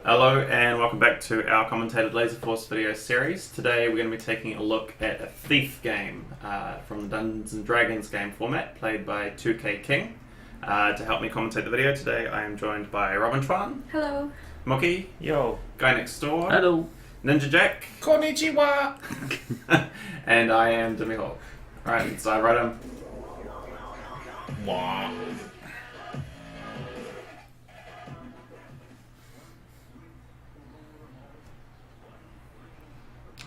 Hello and welcome back to our Commentated Laserforce video series. Today we're going to be taking a look at a thief game from the Dungeons & Dragons game format played by 2KKing. To help me commentate the video today I am joined by Robin Twan. Hello. Moki. Yo. Guy Next Door. Hello. Ninja Jack. Konnichiwa. And I am Demihawk. Alright, let's dive right in. Wow.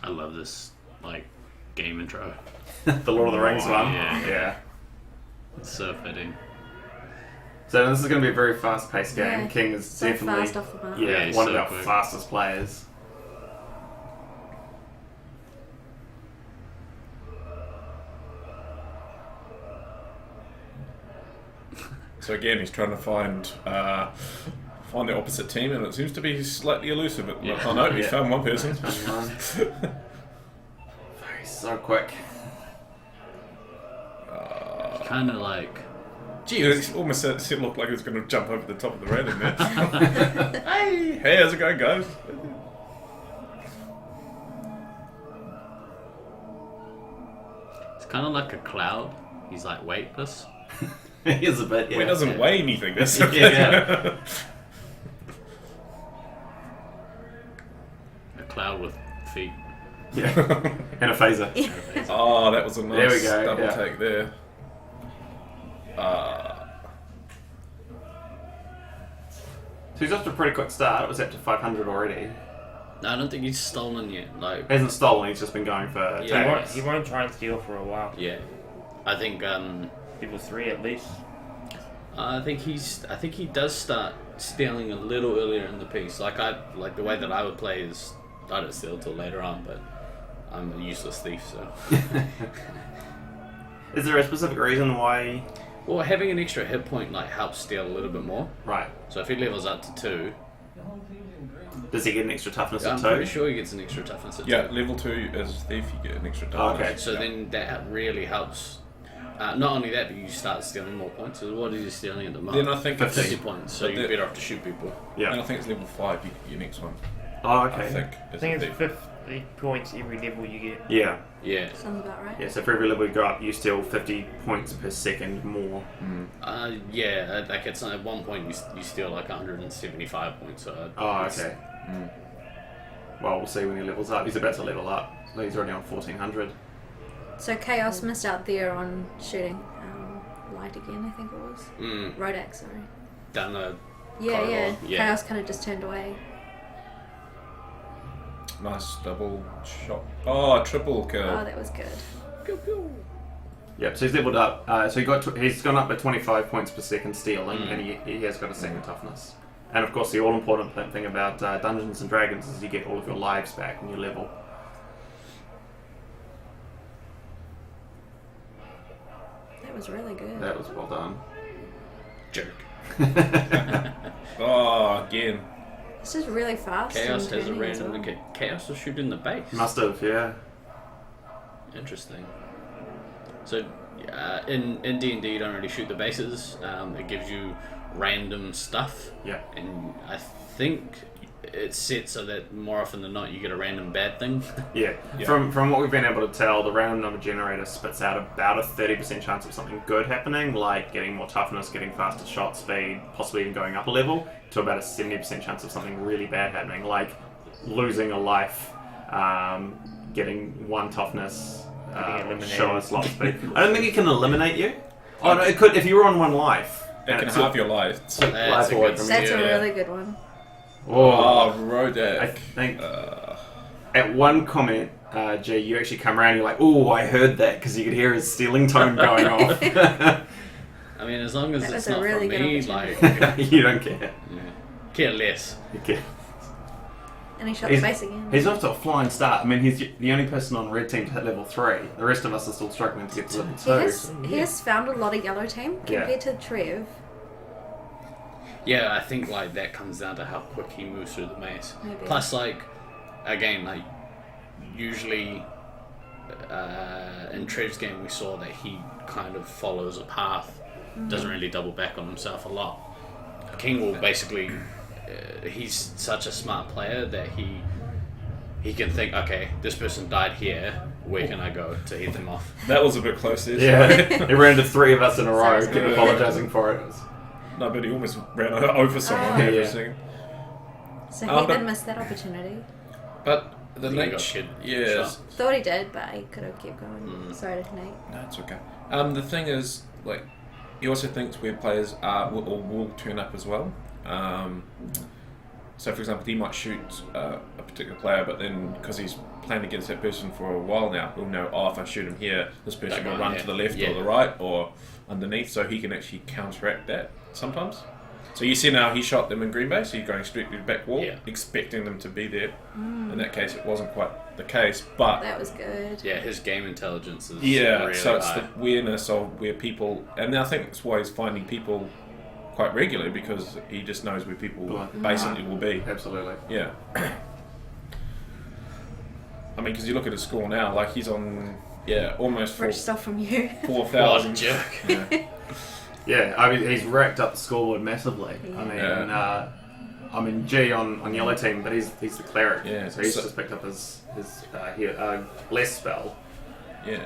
I love this game intro. The Lord of the Rings one. Yeah. It's so fitting. So this is going to be a very fast-paced game. Yeah, King is so definitely fast off the mark. Yeah, one so of our quick. fastest players. So again, he's trying to find the opposite team, and it seems to be slightly elusive. Yeah. Oh no, he's Yeah. found one person. So quick. Kind of like... Gee, it almost looked like it was going to jump over the top of the railing there. Hey, how's it going, guys? It's kind of like a cloud. He's like weightless. He is a bit, yeah. Well, it doesn't weigh anything. That's okay. Yeah. A cloud with feet. Yeah. And a phaser. Oh, that was a There we nice go, double yeah. take there. So he's off to a pretty quick start. It was up to 500 already. No, I don't think he's stolen yet. He hasn't stolen, he's just been going for Yeah. attacks. He won't try and steal for a while. Yeah. I think People 3 at least. I think he does start stealing a little earlier in the piece. Like the way that I would play is I don't steal till later on, but I'm a useless thief, so. Is there a specific reason why? Well, having an extra hit point helps steal a little bit more. Right. So if he levels up to 2, Does he get an extra toughness I'm at 2? pretty sure he gets an extra toughness at 2. Yeah, level 2 as thief, you get an extra Oh, toughness. okay. So then that really helps. Not only that, but you start stealing more points. So what is he stealing at the moment? Then I think it's 50 points. So but you're the- better off to shoot people. And Yeah. I think it's level 5 you get your next one. Oh, I okay. think. I think it's 50 points every level you get. Yeah. Yeah. Sounds about right. Yeah, so for every level you go up, you steal 50 points per second more. Yeah. Like at one point you steal 175 points. So Oh, it's- okay. Well, we'll see when he levels up. He's about to level up. He's already on 1400. So Chaos missed out there on shooting light again, I think it was. Rodak, sorry. Down the Yeah, corridor. yeah. Chaos kind of just turned away. Nice double shot. Oh, triple kill. Oh, that was good. Pew, pew. Yep, so he's leveled up. So he's gone up by 25 points per second stealing, and he has got a second toughness. And of course, the all-important thing about Dungeons & Dragons is you get all of your lives back when you level. That was really good. That was well done. Jerk. Oh, again. It's just really fast. Chaos and has a turning as random. well. Chaos will shoot in the base. Must have, yeah. Interesting. So, in D&D, you don't really shoot the bases. It gives you random stuff. Yeah. And I think it's set so that more often than not, you get a random bad thing. Yeah. From what we've been able to tell, the random number generator spits out about a 30% chance of something good happening, like getting more toughness, getting faster shot speed, possibly even going up a level, to about a 70% chance of something really bad happening, like losing a life, getting 1 toughness, Getting eliminated. show a slot speed. I don't think it can eliminate you. Oh no, it could if you were on 1 life. It and can it's halve your life. That's a Life good away from That's you. a really good one. Oh, Rodak. I think at one comment, G, you actually come around and you're like, "Oh, I heard that," because you could hear his stealing tone going off. I mean, as long as That it's was a not really from good me, opportunity. You don't care. care less. You care. And he shot the base again. He's off to a flying start. I mean, he's the only person on red team to hit level 3. The rest of us are still struggling to get to level 2. He has found a lot of yellow team Yeah. compared to Trev. Yeah, I think that comes down to how quick he moves through the maze. Maybe. Plus, again, usually in Trev's game we saw that he kind of follows a path, doesn't really double back on himself a lot. King will basically he's such a smart player that he can think, okay, this person died here. Where can I go to hit them off? That was a bit close there. Yeah, he ran into 3 of us in a row, Sounds keep good. apologising for it. No, but he almost ran over someone there for a second. So Oh, he but- did miss that opportunity. But the He got nature, kid yes, shot. Thought he did, but he could have kept going. Sorry to Nate. no, it's okay. The thing is, like, he also thinks where players are will turn up as well. So, for example, he might shoot a particular player, but then because he's playing against that person for a while now, he'll know, oh, if I shoot him here, this person That will guy, run yeah. to the left Yeah. or the right or underneath, so he can actually counteract that sometimes. So you see now he shot them in Green Bay, so he's going straight to the back wall, Yeah. expecting them to be there. In that case, it wasn't quite the case, but That was good. Yeah, his game intelligence is yeah, really so it's high. the awareness of where people, and I think that's why he's finding people quite regularly, because he just knows where people basically will be. Absolutely. Yeah. I mean, because you look at his score now, like he's on, almost Rich stuff from you. 4,000. What a jerk. Yeah. Yeah, I mean, he's racked up the scoreboard massively. I mean, Yeah. I'm in G on yellow team, but he's the cleric. Yeah, So he's so- just picked up his bless spell. Yeah.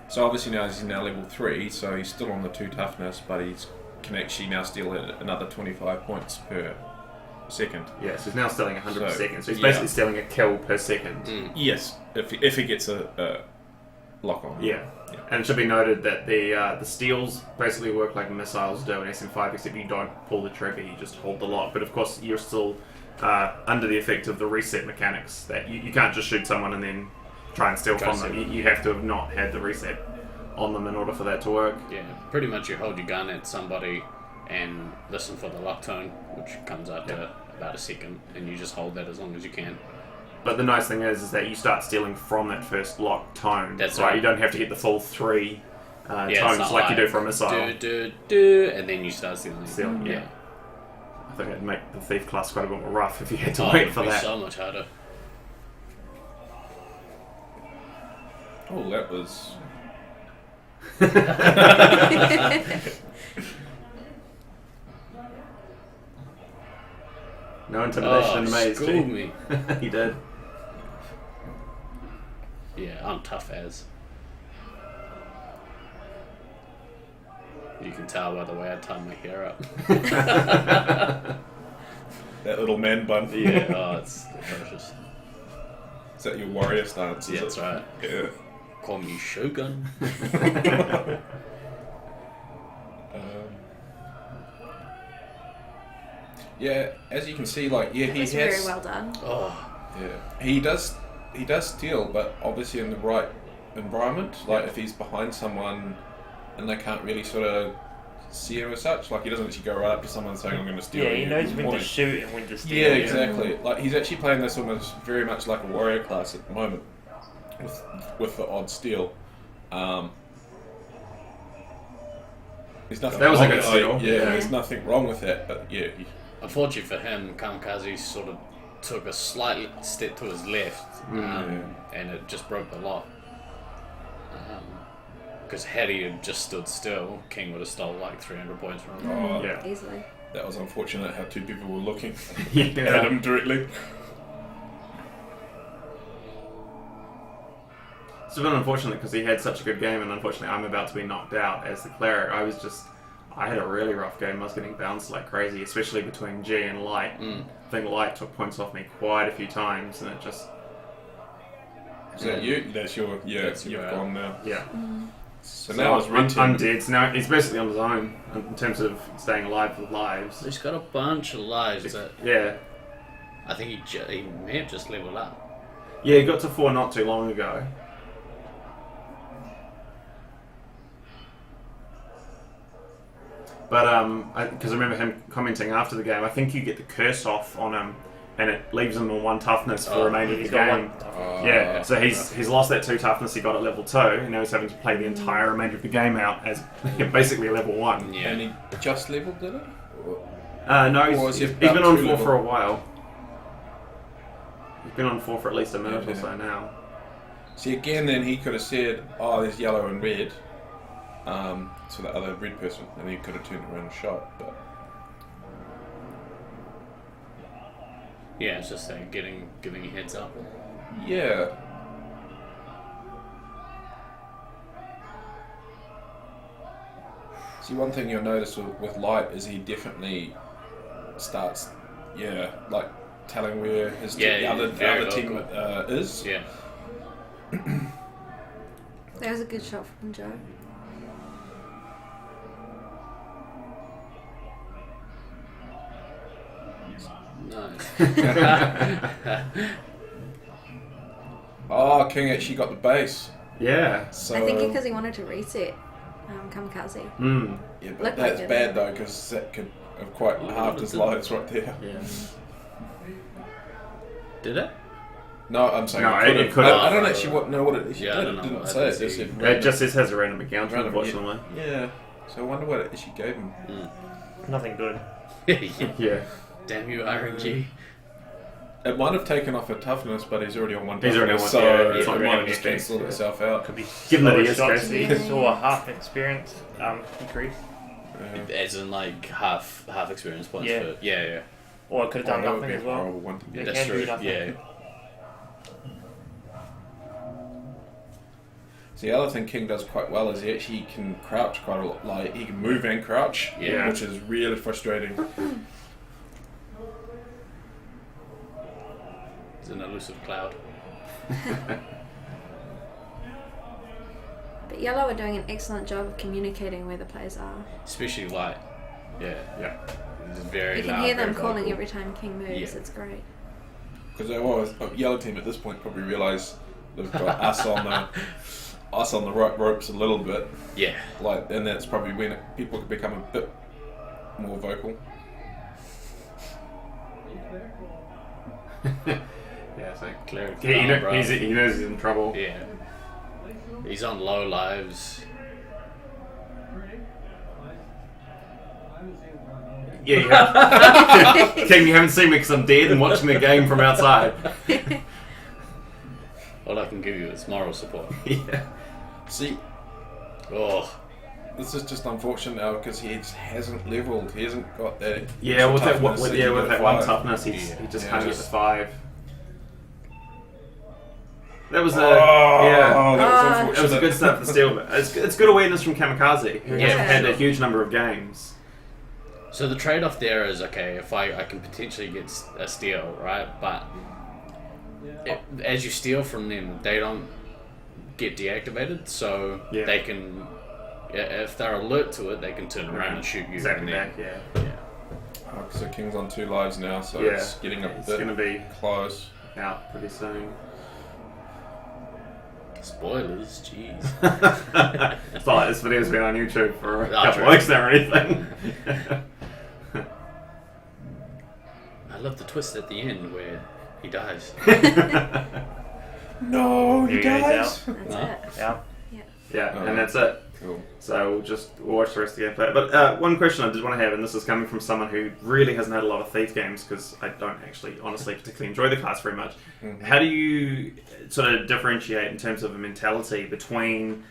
So obviously now he's now level 3, so he's still on the 2 toughness, but he's can actually now steal another 25 points per second. Yeah, so he's now stealing 100 per So, second. So he's yeah. basically stealing a kill per second. Yes, if he gets a lock on. Yeah. And it should be noted that the steals basically work like missiles do in SM5, except you don't pull the trigger, you just hold the lock. But of course, you're still under the effect of the reset mechanics, that you can't just shoot someone and then try and steal from them. You have to have not had the reset on them in order for that to work. Yeah, pretty much you hold your gun at somebody and listen for the lock tone, which comes out to about a second, and you just hold that as long as you can. But the nice thing is that you start stealing from that first lock tone. That's right. right. You don't have to get the full 3 Yeah, it's tones not like you do for a missile. and then you start stealing. Stealing, yeah. I think it'd make the thief class quite a bit more rough if you had to Oh, wait it'd for be that. so much harder. Oh, that was... No intimidation in the maze, schooled G. me. He did. Yeah, I'm tough as. You can tell by the way I tie my hair up. That little man bun. Yeah, oh, it's atrocious. Is that your warrior stance? Yeah, is that's it? right. Yeah. Call me Shogun. Yeah, as you can see, like, yeah, That he was has... very well done. Oh, Yeah, he does steal, but obviously in the right environment. Like if he's behind someone and they can't really sort of see him as such, like he doesn't actually go right up to someone saying, "I'm going to steal." Yeah, you he knows when to point. shoot and when to steal. Yeah, exactly. Like he's actually playing this almost very much like a warrior class at the moment, with the odd steal. There's nothing. That was a wrong good with it. steal. Yeah, Yeah. there's nothing wrong with that, but yeah. unfortunately for him, Kamikaze sort of took a slight step to his left, and it just broke the lock. Because had he had just stood still, King would have stole like 300 points from him. Oh, Yeah. Easily. that was unfortunate how 2 people were looking Yeah. at him directly. It's been unfortunate because he had such a good game, and unfortunately I'm about to be knocked out as the cleric. I had a really rough game. I was getting bounced like crazy, especially between G and Light. I think Light took points off me quite a few times, and it just... Is that you? That's your... Yeah, That's you've your- gone now. Yeah. So now it's I'm, red team. I'm dead. So now he's basically on his own in terms of staying alive with lives. He's got a bunch of lives that Yeah. I think he may have just leveled up. Yeah, he got to 4 not too long ago. But, because I remember him commenting after the game, I think you get the curse off on him, and it leaves him on 1 toughness for the remainder of the He's got game. one. Yeah, so he's lost that 2 toughness he got at level 2, and now he's having to play the entire remainder of the game out as basically level 1. Yeah. And he just leveled, did it? No, Or is he's he been about on 2 4 level? for a while. He's been on 4 for at least a minute or Yeah. so now. See, again, then he could have said, "Oh, there's yellow and red," to the other red person, and he could have turned around and shot. But Yeah, it's just giving a heads up. Yeah. See, one thing you'll notice with Light is he definitely starts, like telling where his the other team is. Yeah. That was a good shot from Joe. Nice. Oh, King actually got the base. Yeah. So I think because he wanted to reset Kamikaze. yeah, but Looked that's like it. bad though, because that could have quite halved his lives right there. Yeah. Did it? No, I'm saying No, it it could have. could've. I don't actually know what it actually Yeah, I did. don't It know. didn't I say. It didn't just see. said It just has a random encounter, Random, unfortunately. Yeah. So I wonder what it actually gave him. Nothing good. Yeah. Damn you, RNG. It might have taken off her toughness, but he's already on one. He's already on toughness, one, so yeah, it it's not might really have just anything. cancelled itself out. Could be Given that he slower is shots, ghosty. or half experience decrease. As in like half experience points Yeah. for yeah. Or it could have done that would nothing be as a well. horrible one to Yeah. get. That's can do true. nothing. Yeah. See, the other thing King does quite well is he actually can crouch quite a lot. Like, he can move and crouch, Yeah. which is really frustrating. It's an elusive cloud. But Yellow are doing an excellent job of communicating where the players are. Especially Light. Yeah. Yeah. It's very You can loud, hear them very calling vocal. every time King moves. Yeah. It's great. Because Yellow Team at this point probably realise they've got us on the right ropes a little bit. Yeah. Like, and that's probably when people could become a bit more vocal. Yeah, so Cleric. he bro. knows he's in trouble. Yeah. He's on low lives. Yeah, you have. King, you haven't seen me because I'm dead and watching the game from outside. All I can give you is moral support. Yeah. See, Oh. this is just unfortunate now because he just hasn't leveled. He hasn't got that. Yeah, with that, toughness with he can that get one at 5. toughness, he just Yeah, can't get just- the 5. That was a Oh, yeah. that was Ah. It was a unfortunate. good start for Steel. It's good awareness from Kamikaze, who Yeah, has had sure. a huge number of games. So the trade-off there is, okay, if I can potentially get a steal, right? But as you steal from them, they don't get deactivated, so Yeah. they can, if they're alert to it, they can turn around and shoot you. Exactly and back, then- yeah. Yeah. So King's on 2 lives now, so Yeah. it's getting a It's bit going to be close. out pretty soon. Spoilers, jeez. It's not like this video's been on YouTube for a Oh, couple true. of weeks now or anything. I love the twist at the end where he dies. No, Here he goes dies. That's No. it. Yeah. Yeah, Oh. and that's it. Cool. So we'll watch the rest of the gameplay. But one question I did want to have, and this is coming from someone who really hasn't had a lot of Thief games, because I don't actually, honestly, particularly enjoy the class very much. Mhm. How do you sort of differentiate in terms of a mentality between...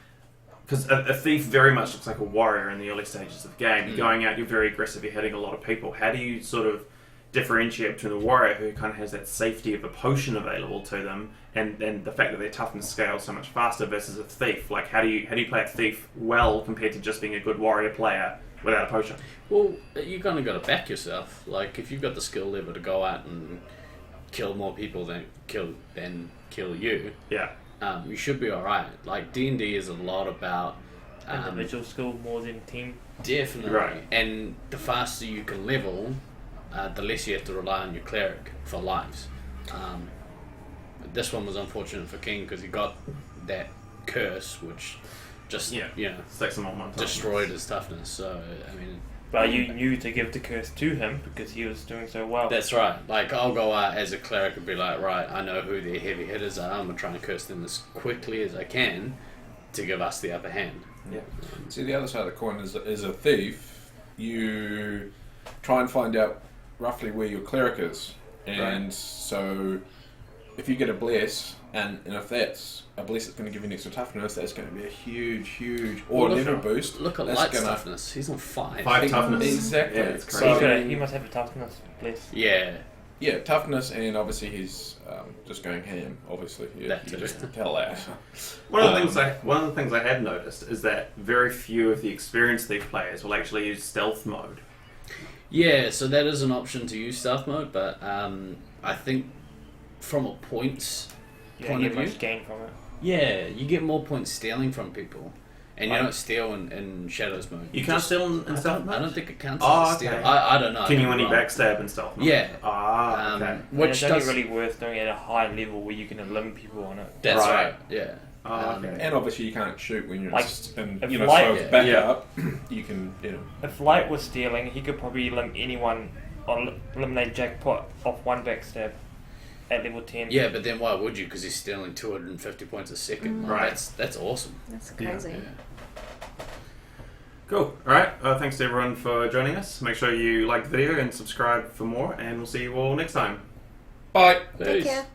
Because a Thief very much looks like a warrior in the early stages of the game. You're going out, you're very aggressive, you're hitting a lot of people. How do you sort of differentiate between the warrior who kind of has that safety of a potion available to them and the fact that their toughness scales so much faster versus a thief? Like, how do you play a thief well compared to just being a good warrior player without a potion? Well, you kind of got to back yourself. Like, if you've got the skill level to go out and kill more people than kill you, Yeah. you should be alright. Like, D&D is a lot about Individual skill more than team. definitely, Right. and the faster you can level, the less you have to rely on your cleric for lives. This one was unfortunate for King because he got that curse, which just Sticks them on one time. destroyed his toughness. So I mean, But you knew to give the curse to him because he was doing so well. that's right. Like, I'll go out as a cleric and be like, right, I know who their heavy hitters are. I'm gonna try and curse them as quickly as I can to give us the upper hand. Yeah. See, the other side of the coin is a thief. You try and find out roughly where your cleric is, and so if you get a bless, and if that's a bless that's going to give you an extra toughness, that's going to be a huge or Well, level boost. Look at That's Light's gonna- tough. He's on 5. 5 toughness. Exactly. Yeah, it's So crazy. he must have a toughness, bless. Yeah. Yeah, toughness, and obviously he's just going ham. Obviously, you That can too. just tell that. One of the things I have noticed is that very few of the experienced thief players will actually use stealth mode. Yeah, so that is an option to use stealth mode, but I think from a points You point don't of get view, much gain from it. yeah, you get more points stealing from people, and you Right. don't steal in Shadows mode. You can't steal in stealth I mode? don't think it counts Oh, as a steal. okay. I don't know. Can you I could only be wrong. backstab in stealth mode? Yeah. Ah, okay. And Which it's only does really worth doing it at a high level where you can eliminate people on it. that's Right. right. Yeah. Oh, okay. And obviously, you can't shoot when you're Like, and if you know, light- so Yeah. back Yeah. up. You can, If Light was stealing, he could probably eliminate anyone on eliminate jackpot off one backstab at level 10. Yeah, but then why would you? Because he's stealing 250 points a second. Right. That's awesome. That's crazy. Yeah. Cool. Alright, thanks to everyone for joining us. Make sure you like the video and subscribe for more, and we'll see you all next time. Bye. Take care.